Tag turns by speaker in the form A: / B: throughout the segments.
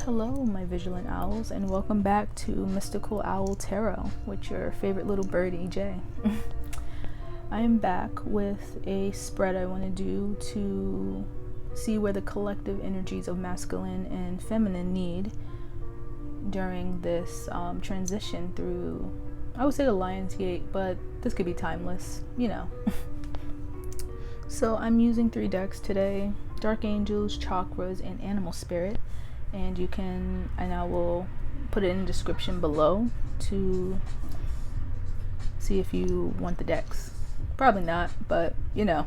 A: Hello, my vigilant owls, and welcome back to Mystical Owl Tarot with your favorite little bird, EJ. I am back with a spread I want to do to see where the collective energies of masculine and feminine need during this transition through, I would say, the Lion's Gate, but this could be timeless, you know. So I'm using 3 decks today: Dark Angels, Chakras, and Animal Spirit. And I will put it in the description below to see if you want the decks. Probably not, but you know.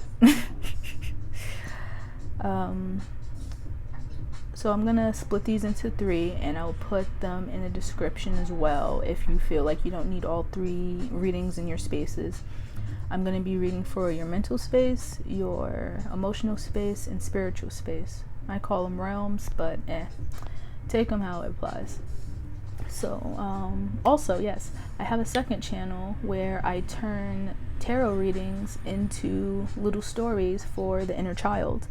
A: So I'm gonna split these into 3, and I'll put them in the description as well if you feel like you don't need all 3 readings in your spaces. I'm gonna be reading for your mental space, your emotional space, and spiritual space. I call them realms, but take them how it applies. So also, yes, I have a second channel where I turn tarot readings into little stories for the inner child.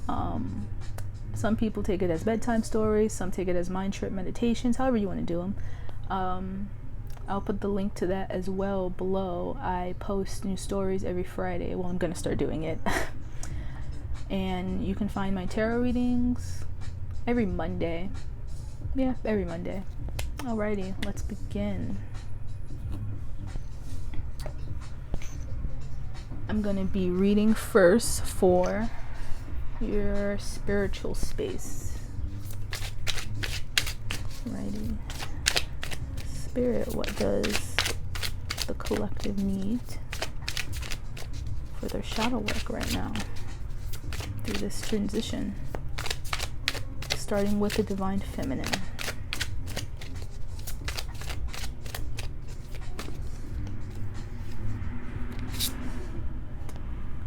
A: Some people take it as bedtime stories, some take it as mind trip meditations, however you want to do them. I'll put the link to that as well below. I post new stories every Friday. Well, I'm gonna start doing it. And you can find my tarot readings every Monday. Yeah, every Monday. Alrighty, let's begin. I'm going to be reading first for your spiritual space. Alrighty. Spirit, what does the collective need for their shadow work right now through this transition, starting with the divine feminine?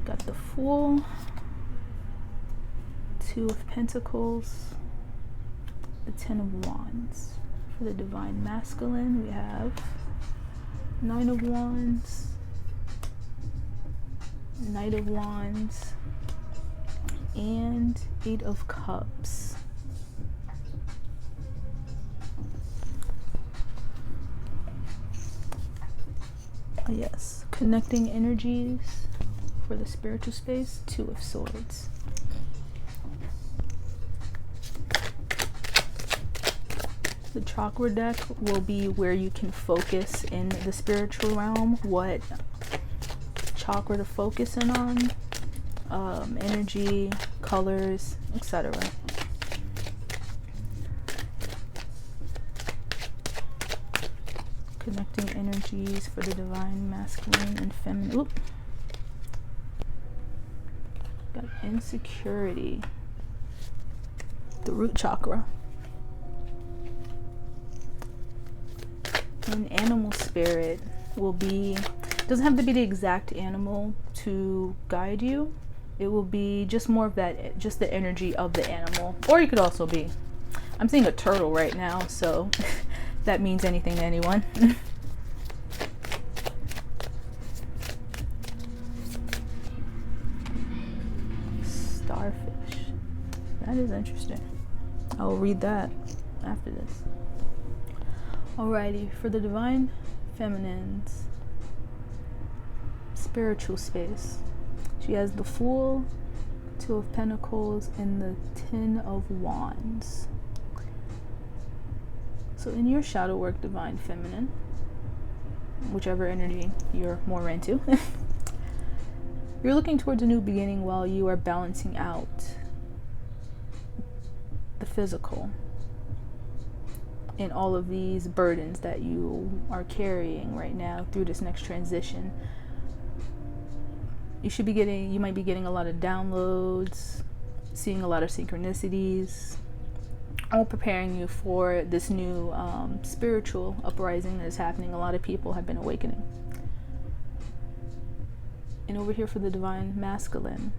A: Got the Fool, 2 of Pentacles, the 10 of Wands. For the divine masculine, we have 9 of Wands, Knight of Wands, and 8 of Cups. Yes, connecting energies for the spiritual space, 2 of Swords. The chakra deck will be where you can focus in the spiritual realm, what chakra to focus in on, energy, colors, etc. Connecting energies for the divine masculine and feminine. Oop. Got insecurity, the root chakra. And animal spirit will be, doesn't have to be the exact animal to guide you. It will be just more of that, just the energy of the animal. Or you could also be, I'm seeing a turtle right now, so that means anything to anyone. Starfish. That is interesting. I'll read that after this. Alrighty, for the divine feminine's spiritual space, she has the Fool, 2 of Pentacles, and the 10 of Wands. So in your shadow work, divine feminine, whichever energy you're more into, you're looking towards a new beginning while you are balancing out the physical and all of these burdens that you are carrying right now through this next transition. You might be getting a lot of downloads, seeing a lot of synchronicities, all preparing you for this new spiritual uprising that is happening. A lot of people have been awakening. And over here for the divine masculine,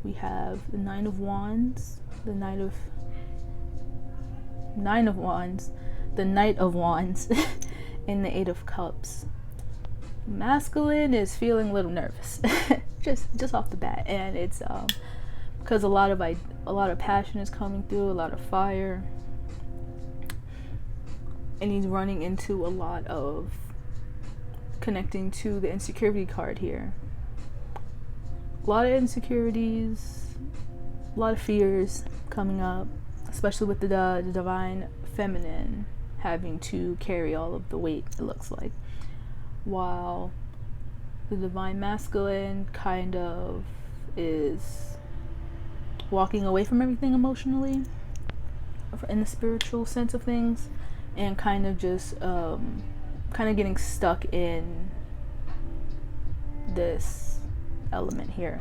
A: we have the 9 of Wands, the Knight of Wands, the Knight of Wands, and the 8 of Cups. Masculine is feeling a little nervous, just off the bat, and it's because a lot of passion is coming through, a lot of fire, and he's running into a lot of connecting to the insecurity card here. A lot of insecurities, a lot of fears coming up, especially with the divine feminine having to carry all of the weight, it looks like, while the divine masculine kind of is walking away from everything emotionally in the spiritual sense of things, and kind of just kind of getting stuck in this element here.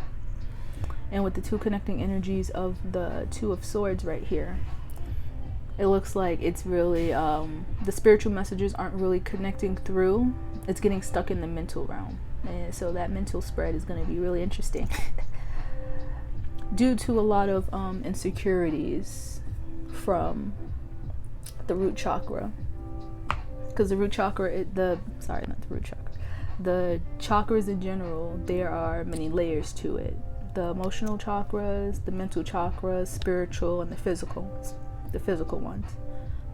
A: And with the two connecting energies of the Two of Swords right here, it looks like it's really the spiritual messages aren't really connecting through. It's getting stuck in the mental realm, and so that mental spread is going to be really interesting due to a lot of insecurities from the root chakra, because the root chakra, the chakras in general, there are many layers to it. The emotional chakras, the mental chakras, spiritual, and the physical ones,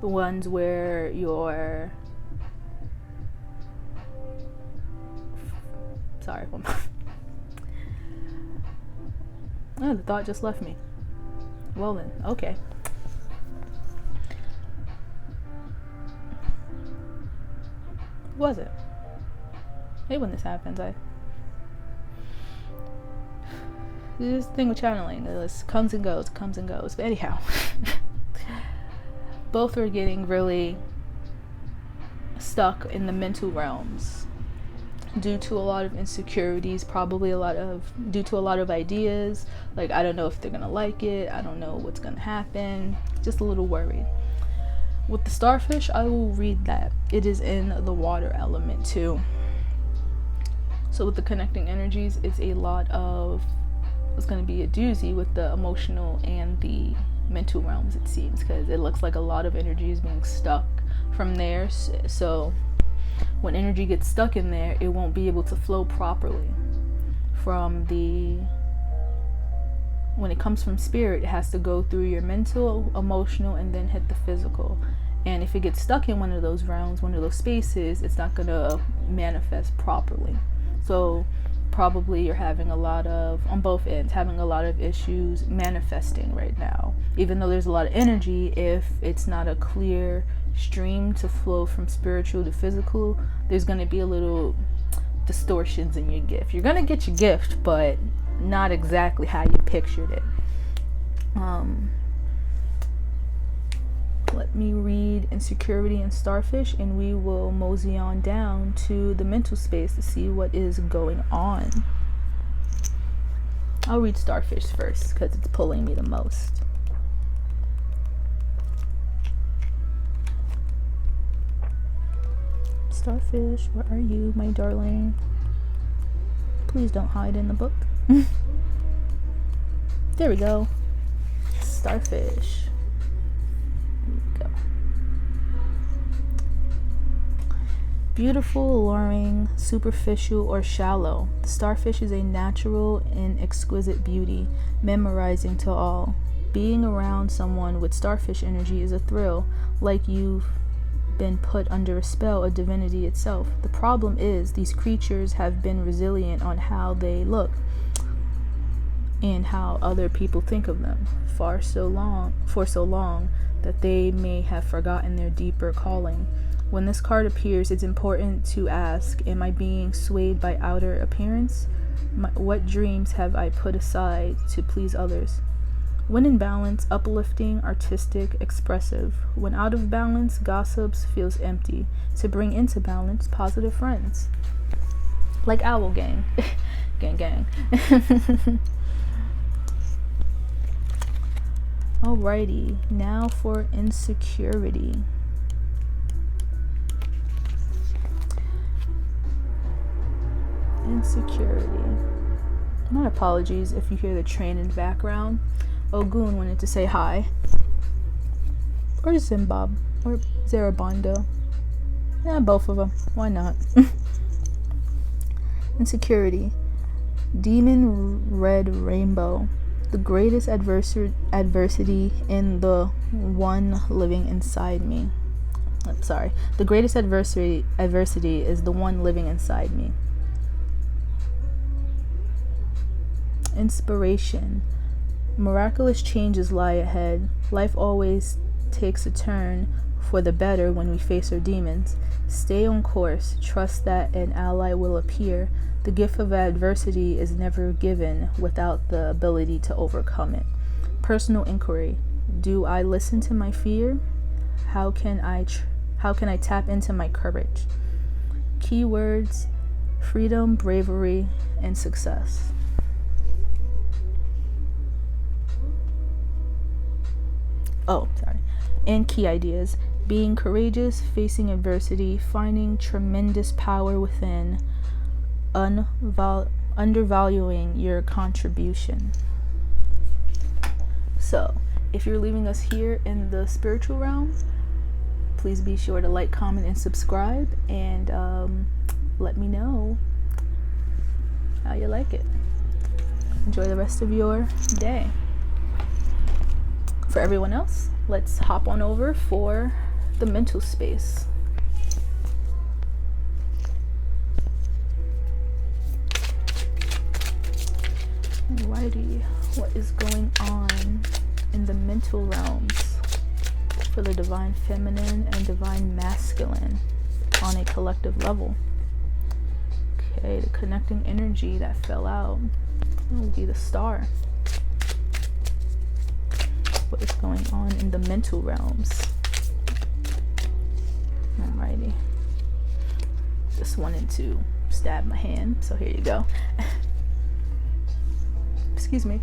A: the ones where you're oh, the thought just left me. Well then, okay. Who was it? Hey, when this happens, this thing with channeling, it comes and goes. But anyhow, both are getting really stuck in the mental realms due to a lot of insecurities, probably due to a lot of ideas, like I don't know if they're gonna like it, I don't know what's gonna happen, just a little worried. With the starfish, I will read that it is in the water element too. So with the connecting energies, it's going to be a doozy with the emotional and the mental realms, it seems, because it looks like a lot of energy is being stuck from there. So when energy gets stuck in there, it won't be able to flow properly. When it comes from spirit, it has to go through your mental, emotional, and then hit the physical. And if it gets stuck in one of those realms, one of those spaces, it's not going to manifest properly. So probably you're having on both ends, having a lot of issues manifesting right now. Even though there's a lot of energy, if it's not a clear stream to flow from spiritual to physical, there's going to be a little distortions in your gift. You're going to get your gift, but not exactly how you pictured it. Let me read Insecurity and Starfish, and we will mosey on down to the mental space to see what is going on. I'll read Starfish first because it's pulling me the most. Starfish, where are you, my darling? Please don't hide in the book. There we go. Starfish. Go. Beautiful, alluring, superficial, or shallow. The starfish is a natural and exquisite beauty, memorizing to all. Being around someone with starfish energy is a thrill, like you've been put under a spell of divinity itself. The problem is these creatures have been resilient on how they look and how other people think of them for so long that they may have forgotten their deeper calling. When this card appears, it's important to ask, am I being swayed by outer appearance? What dreams have I put aside to please others? When in balance, uplifting, artistic, expressive. When out of balance, gossips, feels empty. To bring into balance, positive friends. Like Owl Gang. Gang. Alrighty, now for insecurity. My apologies if you hear the train in the background. Ogun wanted to say hi. Or Zimbab. Or Zarabondo. Yeah, both of them. Why not? Insecurity. Demon red rainbow. The greatest adversity in the one living inside me. I'm sorry. The greatest adversity is the one living inside me. Inspiration. Miraculous changes lie ahead. Life always takes a turn for the better when we face our demons. Stay on course. Trust that an ally will appear. The gift of adversity is never given without the ability to overcome it. Personal inquiry. Do I listen to my fear? How can I tap into my courage? Keywords: freedom, bravery, and success. And key ideas: being courageous, facing adversity, finding tremendous power within, undervaluing your contribution. So, if you're leaving us here in the spiritual realm, please be sure to like, comment, and subscribe, and let me know how you like it. Enjoy the rest of your day. For everyone else, let's hop on over for the mental space. Alrighty, what is going on in the mental realms for the divine feminine and divine masculine on a collective level? Okay, the connecting energy that fell out will be the star. What is going on in the mental realms? Alrighty. Just wanted to stab my hand, so here you go. Excuse me.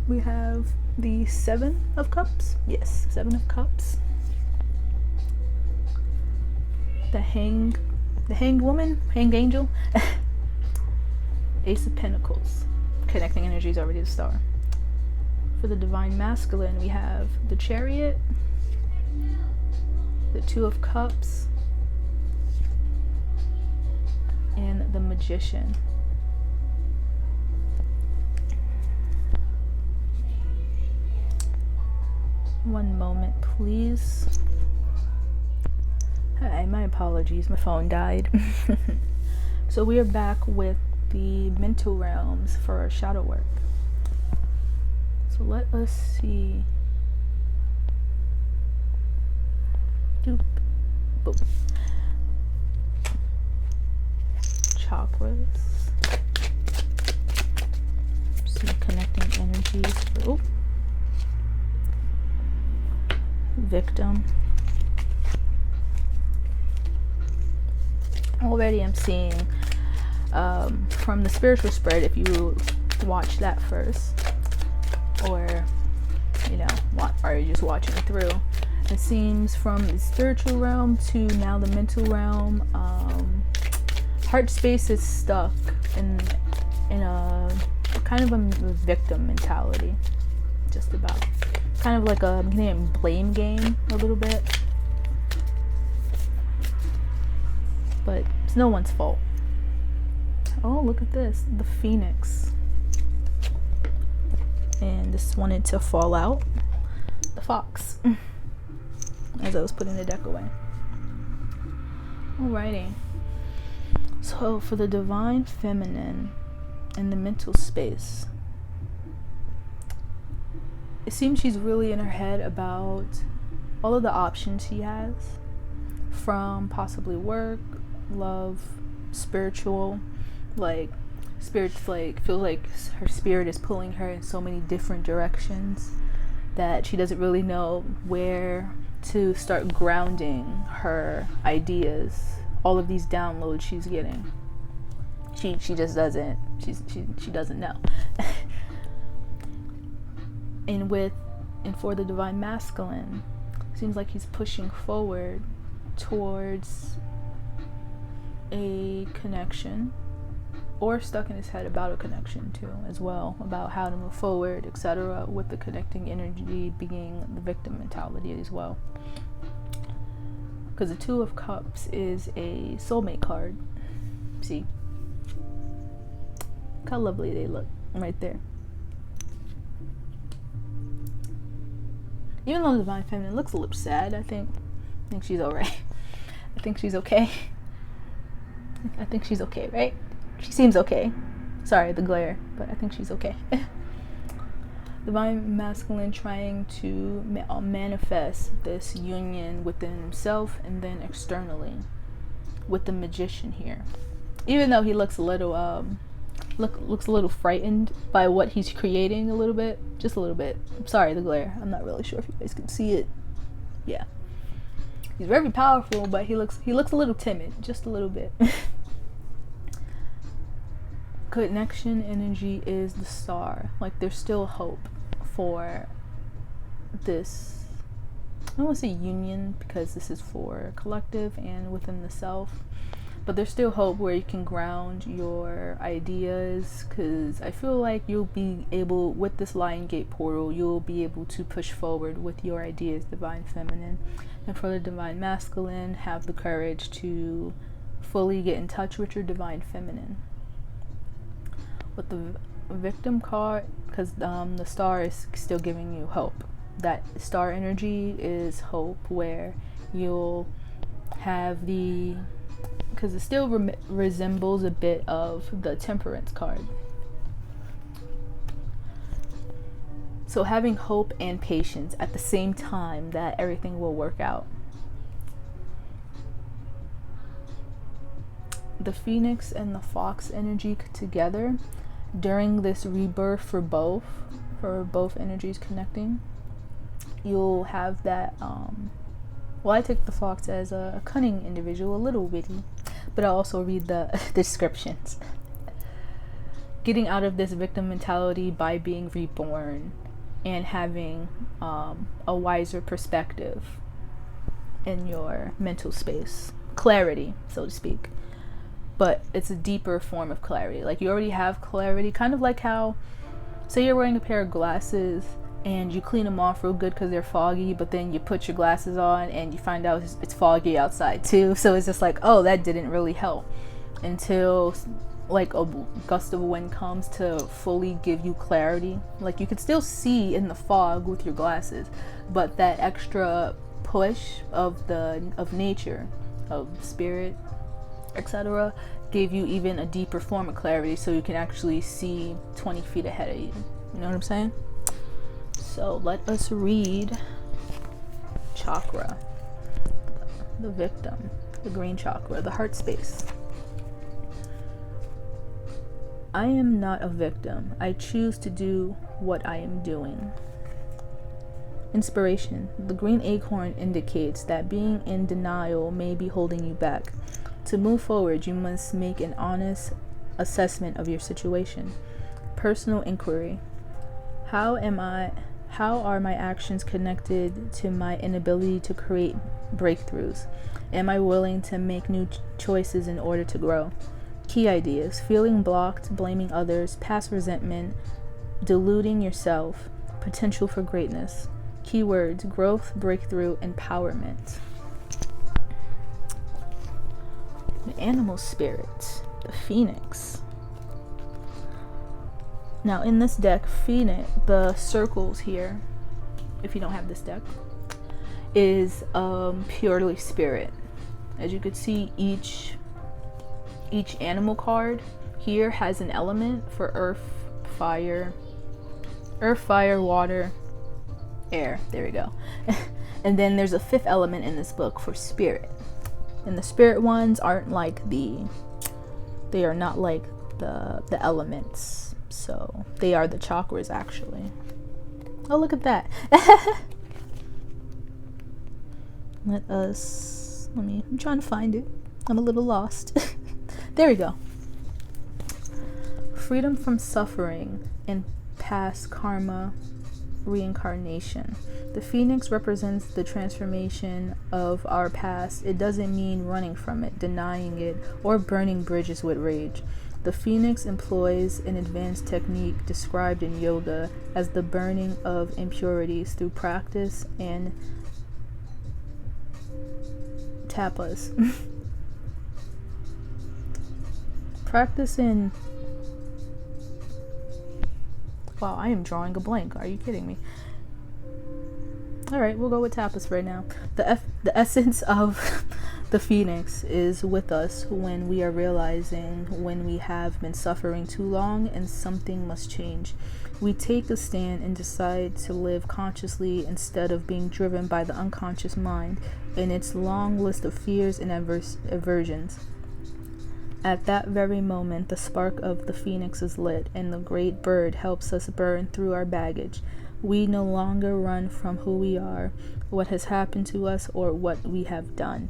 A: We have the 7 of Cups. Yes, 7 of Cups. The hanged woman, hanged angel. Ace of Pentacles. Connecting energy is already the star. For the divine masculine, we have the Chariot, the 2 of Cups, and the Magician. One moment, please. Hi, my apologies, my phone died. So we are back with the mental realms for our shadow work. So let us see. Doop, boop. Chakras. Some connecting energies for victim. Already I'm seeing from the spiritual spread, if you watch that first, or are you just watching through, it seems from the spiritual realm to now the mental realm, heart space is stuck in a kind of a victim mentality, just about kind of like a blame game a little bit, but it's no one's fault. Oh, look at this, the Phoenix. And this wanted to fall out, the Fox, as I was putting the deck away. Alrighty. So for the divine feminine in the mental space, it seems she's really in her head about all of the options she has, from possibly work, love, spiritual, feels like her spirit is pulling her in so many different directions that she doesn't really know where to start grounding her ideas. All of these downloads she's getting, she just doesn't, she doesn't know. and for the divine masculine, seems like he's pushing forward towards a connection, or stuck in his head about a connection too, as well, about how to move forward, etc., with the connecting energy being the victim mentality as well. Because the 2 of Cups is a soulmate card. See? Look how lovely they look right there. Even though the Divine Feminine looks a little sad, I think she's alright. I think she's okay. I think she's okay, right? She seems okay. Sorry, the glare, but I think she's okay. Divine Masculine trying to manifest this union within himself and then externally with the Magician here. Even though he looks a little looks a little frightened by what he's creating a little bit, just a little bit. I'm sorry, the glare. I'm not really sure if you guys can see it. Yeah. He's very powerful, but he looks a little timid, just a little bit. Connection energy is the Star. Like, there's still hope for this. I don't want to say union because this is for collective and within the self, but there's still hope where you can ground your ideas, because I feel like you'll be able, with this Lion Gate portal, you'll be able to push forward with your ideas, Divine Feminine. And for the Divine Masculine, have the courage to fully get in touch with your Divine Feminine. With the Victim card, because the Star is still giving you hope. That Star energy is hope, where you'll have the, because it still resembles a bit of the Temperance card. So having hope and patience at the same time that everything will work out. The Phoenix and the Fox energy together during this rebirth for both energies connecting. You'll have that, well, I take the Fox as a cunning individual, a little witty, but I'll also read the descriptions. Getting out of this victim mentality by being reborn and having a wiser perspective in your mental space. Clarity, so to speak. But it's a deeper form of clarity. Like, you already have clarity, kind of like how, say you're wearing a pair of glasses and you clean them off real good because they're foggy, but then you put your glasses on and you find out it's foggy outside too. So it's just like, oh, that didn't really help, until like a gust of wind comes to fully give you clarity. Like, you could still see in the fog with your glasses, but that extra push of nature, of spirit, etc., gave you even a deeper form of clarity, so you can actually see 20 feet ahead of you. You know what I'm saying? So let us read chakra, the victim, the green chakra, the heart space. I am not a victim. I choose to do what I am doing. Inspiration. The green acorn indicates that being in denial may be holding you back. To move forward, you must make an honest assessment of your situation. Personal inquiry. How are my actions connected to my inability to create breakthroughs? Am I willing to make new choices in order to grow? Key ideas. Feeling blocked, blaming others, past resentment, deluding yourself, potential for greatness. Keywords: growth, breakthrough, empowerment. The animal spirit, the phoenix. Now in this deck, phoenix, the circles here, if you don't have this deck, is purely spirit. As you could see, each animal card here has an element for earth, fire, water, air. There we go. And then there's a fifth element in this book for spirit. And the spirit ones aren't like they are not like the elements. So they are the chakras, actually. Oh, look at that. I'm trying to find it. I'm a little lost. There we go. Freedom from suffering and past karma, reincarnation. The phoenix represents the transformation of our past. It doesn't mean running from it, denying it, or burning bridges with rage. The phoenix employs an advanced technique described in yoga as the burning of impurities through practice and tapas. Practice in... Wow, I am drawing a blank. Are you kidding me? All right, we'll go with tapas right now. The essence of the phoenix is with us when we are realizing when we have been suffering too long and something must change. We take a stand and decide to live consciously instead of being driven by the unconscious mind and its long list of fears and aversions. At that very moment, the spark of the phoenix is lit, and the great bird helps us burn through our baggage. We no longer run from who we are, what has happened to us, or what we have done.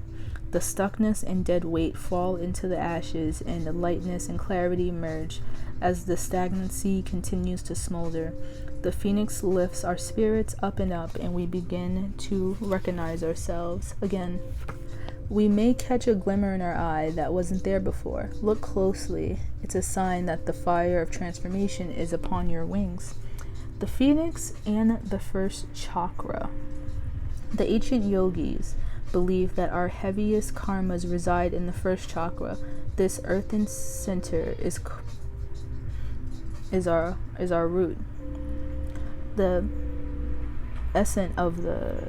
A: The stuckness and dead weight fall into the ashes, and the lightness and clarity emerge as the stagnant sea continues to smolder. The phoenix lifts our spirits up and up, and we begin to recognize ourselves again. We may catch a glimmer in our eye that wasn't there before. Look closely. It's a sign that the fire of transformation is upon your wings. The phoenix and the first chakra. The ancient yogis believe that our heaviest karmas reside in the first chakra. This earthen center is our root. The essence of the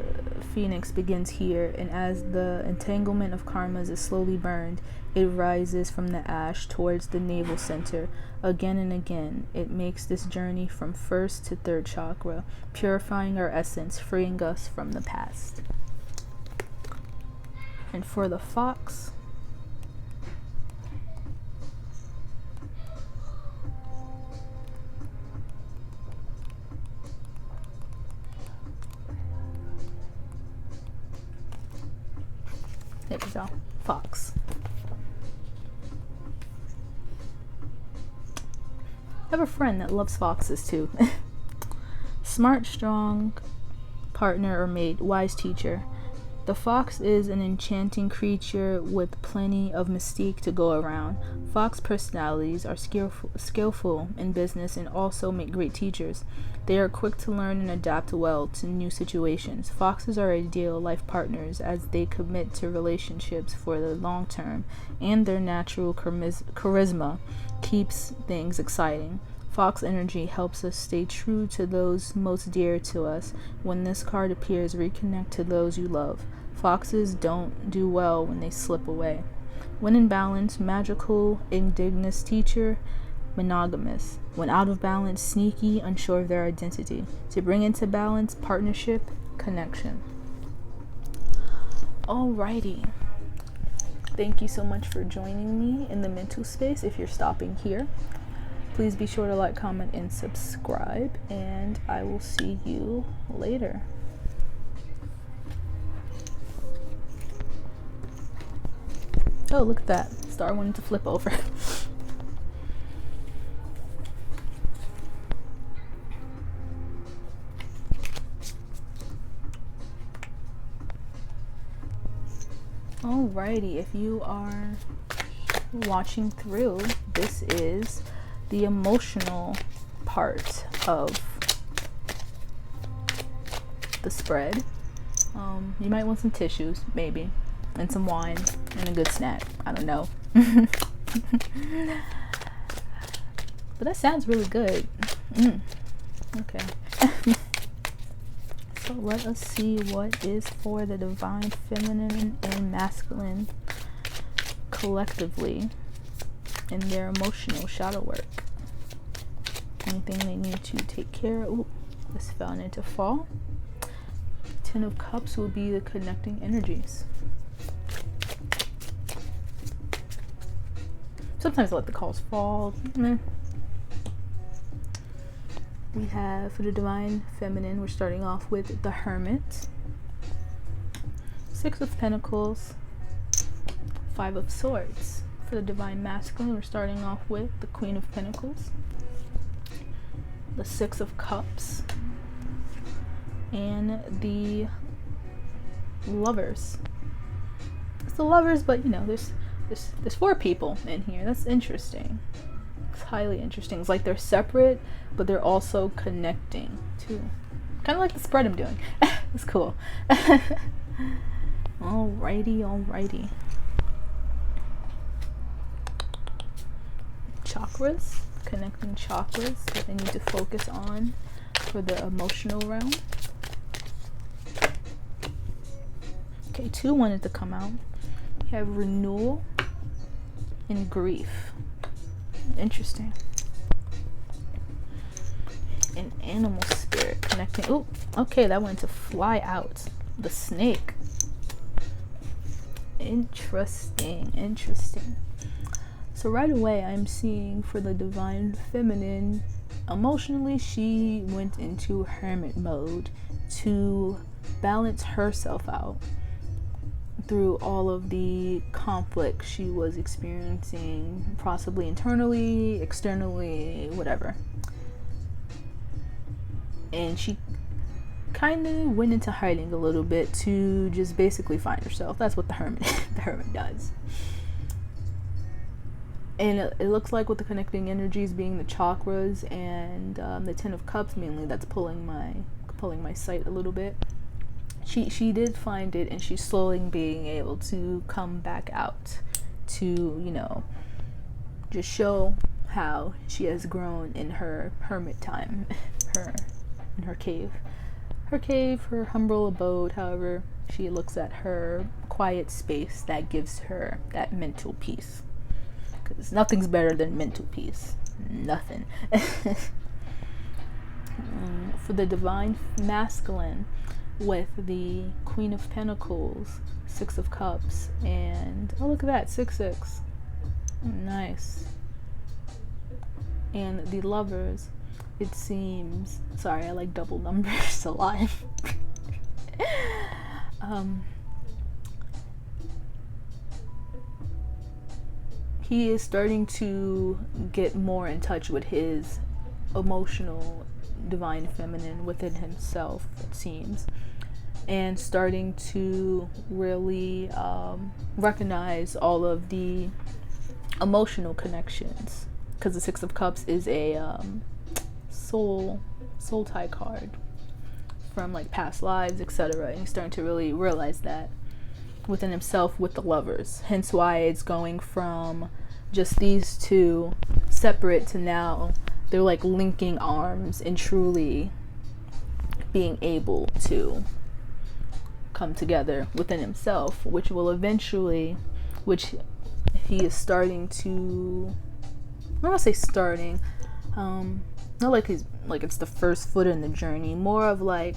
A: phoenix begins here, and as the entanglement of karmas is slowly burned, it rises from the ash towards the navel center. Again and again, it makes this journey from first to third chakra, purifying our essence, freeing us from the past. And for the fox, there we go, fox. I have a friend that loves foxes too. Smart, strong partner or mate, wise teacher. The fox is an enchanting creature with plenty of mystique to go around. Fox personalities are skillful in business and also make great teachers. They are quick to learn and adapt well to new situations. Foxes are ideal life partners as they commit to relationships for the long term, and their natural charisma keeps things exciting. Fox energy helps us stay true to those most dear to us. When this card appears, reconnect to those you love. Foxes don't do well when they slip away. When in balance, magical, indigenous teacher, monogamous. When out of balance, sneaky, unsure of their identity. To bring into balance, partnership, connection. Alrighty. Thank you so much for joining me in the mental space. If you're stopping here, please be sure to like, comment, and subscribe, and I will see you later. Oh, look at that. Star wanted to flip over. Alrighty, if you are watching through, this is the emotional part of the spread. You might want some tissues, maybe, and some wine, and a good snack. I don't know. But that sounds really good. Okay. So let us see what is for the divine feminine and masculine collectively in their emotional shadow work. Anything they need to take care of. Ooh, this fell into fall. Ten of Cups will be the connecting energies. Sometimes I let the calls fall. Meh. We have for the divine feminine, we're starting off with the Hermit, Six of Pentacles, Five of Swords. For the divine masculine, we're starting off with the Queen of Pentacles, the Six of Cups, and the Lovers. It's the Lovers, but you know, there's four people in here. That's interesting. It's highly interesting. It's like they're separate, but they're also connecting too. Kind of like the spread I'm doing. It's cool. Alrighty. Chakras, connecting chakras that they need to focus on for the emotional realm. Okay, two wanted to come out. You have renewal and grief. Interesting. An animal spirit connecting. Oh, okay, that wanted to fly out. The snake. Interesting. So right away, I'm seeing for the divine feminine, emotionally, she went into hermit mode to balance herself out through all of the conflict she was experiencing, possibly internally, externally, whatever. And she kind of went into hiding a little bit to just basically find herself. That's what the hermit does. And it looks like with the connecting energies being the chakras and the Ten of Cups mainly, that's pulling my sight a little bit. She did find it, and she's slowly being able to come back out to, you know, just show how she has grown in her hermit time, in her cave, her humble abode. However she looks at her quiet space that gives her that mental peace. Because nothing's better than mental peace. Nothing. For the divine masculine, with the Queen of Pentacles, Six of Cups, and oh, look at that, 6-6. Nice. And the lovers, it seems, sorry, I like double numbers a lot. He is starting to get more in touch with his emotional divine feminine within himself, it seems, and starting to really recognize all of the emotional connections, because the Six of Cups is a soul tie card from like past lives, etc. And he's starting to really realize that within himself with the lovers, hence why it's going from just these two separate to now they're like linking arms and truly being able to come together within himself, which will eventually, which he is starting to, I don't want to say starting, not like he's like it's the first foot in the journey, more of like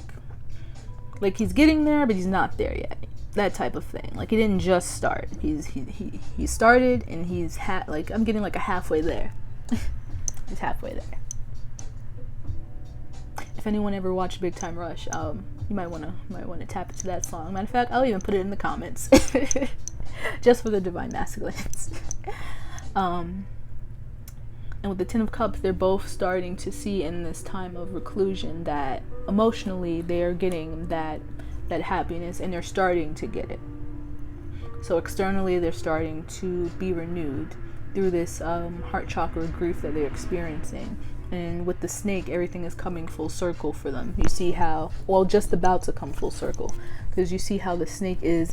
A: he's getting there but he's not there yet, that type of thing. Like he didn't just start, he started and he's like I'm getting like a halfway there. He's halfway there. If anyone ever watched Big Time Rush, you might want to tap into that song. Matter of fact, I'll even put it in the comments just for the divine masculines. And with the Ten of Cups, they're both starting to see in this time of reclusion that emotionally they are getting that happiness, and they're starting to get it. So externally, they're starting to be renewed through this heart chakra grief that they're experiencing. And with the snake, everything is coming full circle for them. You see how, well, just about to come full circle, because you see how the snake is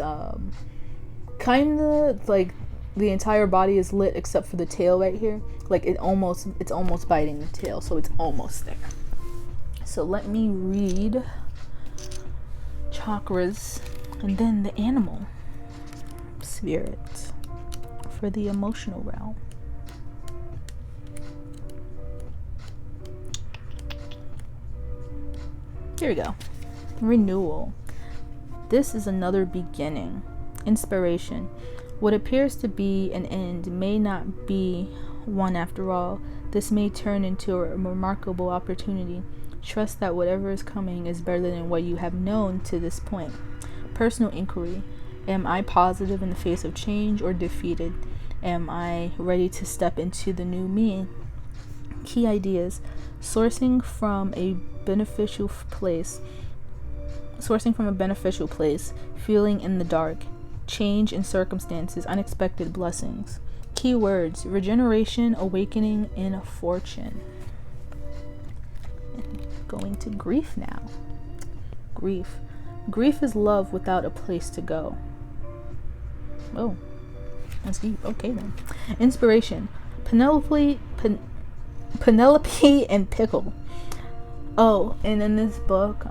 A: kind of like the entire body is lit except for the tail right here. Like it's almost biting the tail, so it's almost there. So let me read chakras and then the animal spirit for the emotional realm. Here we go. Renewal. This is another beginning. Inspiration. What appears to be an end may not be one after all. This may turn into a remarkable opportunity. Trust that whatever is coming is better than what you have known to this point. Personal inquiry. Am I positive in the face of change or defeated? Am I ready to step into the new me? Key ideas. Sourcing from a beneficial place. Feeling in the dark. Change in circumstances. Unexpected blessings. Key words. Regeneration, awakening, and fortune. Going to grief now. Grief. Grief is love without a place to go. Oh, that's deep. Okay then. Inspiration. Penelope and Pickle. Oh, and in this book,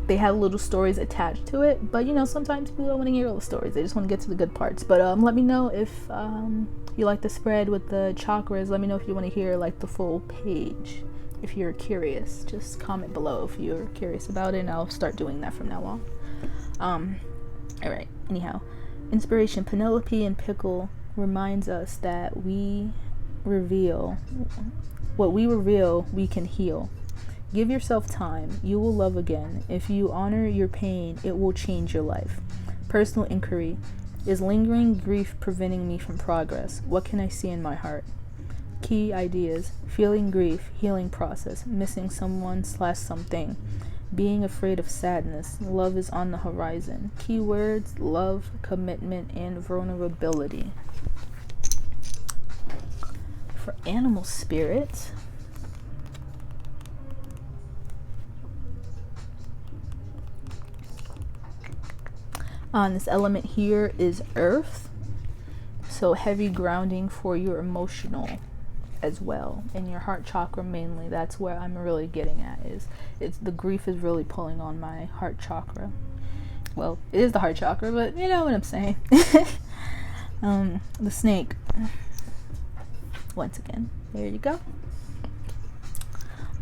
A: they have little stories attached to it, but you know, sometimes people don't want to hear all the stories, they just want to get to the good parts. But let me know if you like the spread with the chakras. Let me know if you want to hear like the full page. If you're curious, just comment below if you're curious about it, and I'll start doing that from now on. All right, anyhow, inspiration. Penelope and Pickle reminds us that what we reveal we can heal. Give yourself time. You will love again. If you honor your pain, it will change your life. Personal inquiry. Is lingering grief preventing me from progress? What can I see in my heart? Key ideas. Feeling grief, healing process, missing someone/something, being afraid of sadness, love is on the horizon. Keywords: love, commitment, and vulnerability. For animal spirits, this element here is earth, so heavy grounding for your emotional as well, and your heart chakra mainly. That's where I'm really getting at, it's the grief is really pulling on my heart chakra. Well, it is the heart chakra, but you know what I'm saying. The snake, once again, there you go.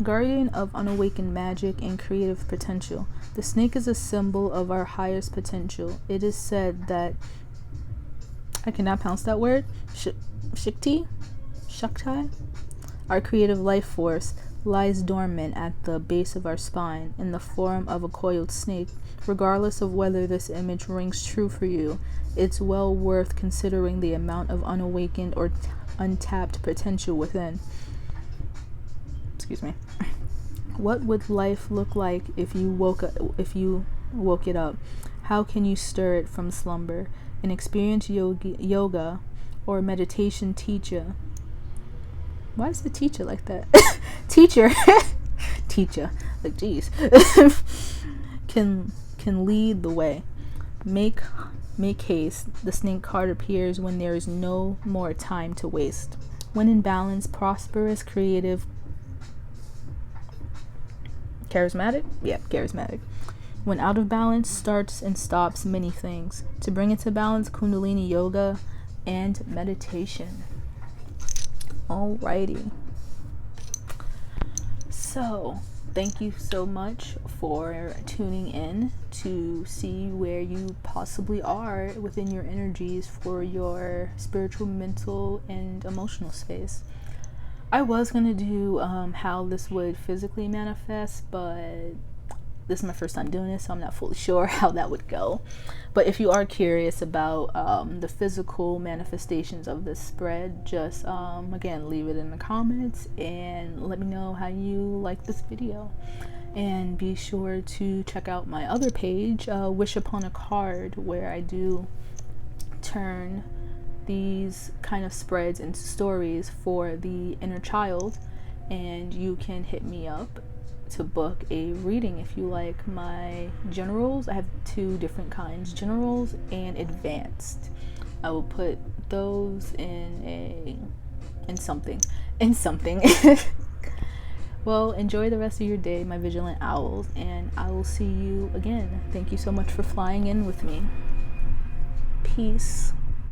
A: Guardian of unawakened magic and creative potential. The snake is a symbol of our highest potential. It is said that, I cannot pronounce that word, Shakti, our creative life force, lies dormant at the base of our spine in the form of a coiled snake. Regardless of whether this image rings true for you, it's well worth considering the amount of unawakened or untapped potential within. Excuse me. What would life look like if you woke it up? How can you stir it from slumber? An experienced yoga or meditation teacher. Why is the teacher like that? Teacher. Like, geez. can lead the way. Make haste. The snake card appears when there is no more time to waste. When in balance, prosperous, creative, charismatic? Yeah, charismatic. When out of balance, starts and stops many things. To bring it to balance, Kundalini yoga and meditation. Alrighty. So, thank you so much for tuning in to see where you possibly are within your energies for your spiritual, mental, and emotional space. I was going to do how this would physically manifest, but this is my first time doing this, so I'm not fully sure how that would go. But if you are curious about the physical manifestations of this spread, just again, leave it in the comments and let me know how you like this video. And be sure to check out my other page, Wish Upon a Card, where I do turn these kind of spreads into stories for the inner child, and you can hit me up to book a reading if you like my generals. I have two different kinds, generals and advanced. I will put those in something. Well, enjoy the rest of your day, my vigilant owls, and I will see you again. Thank you so much for flying in with me. Peace.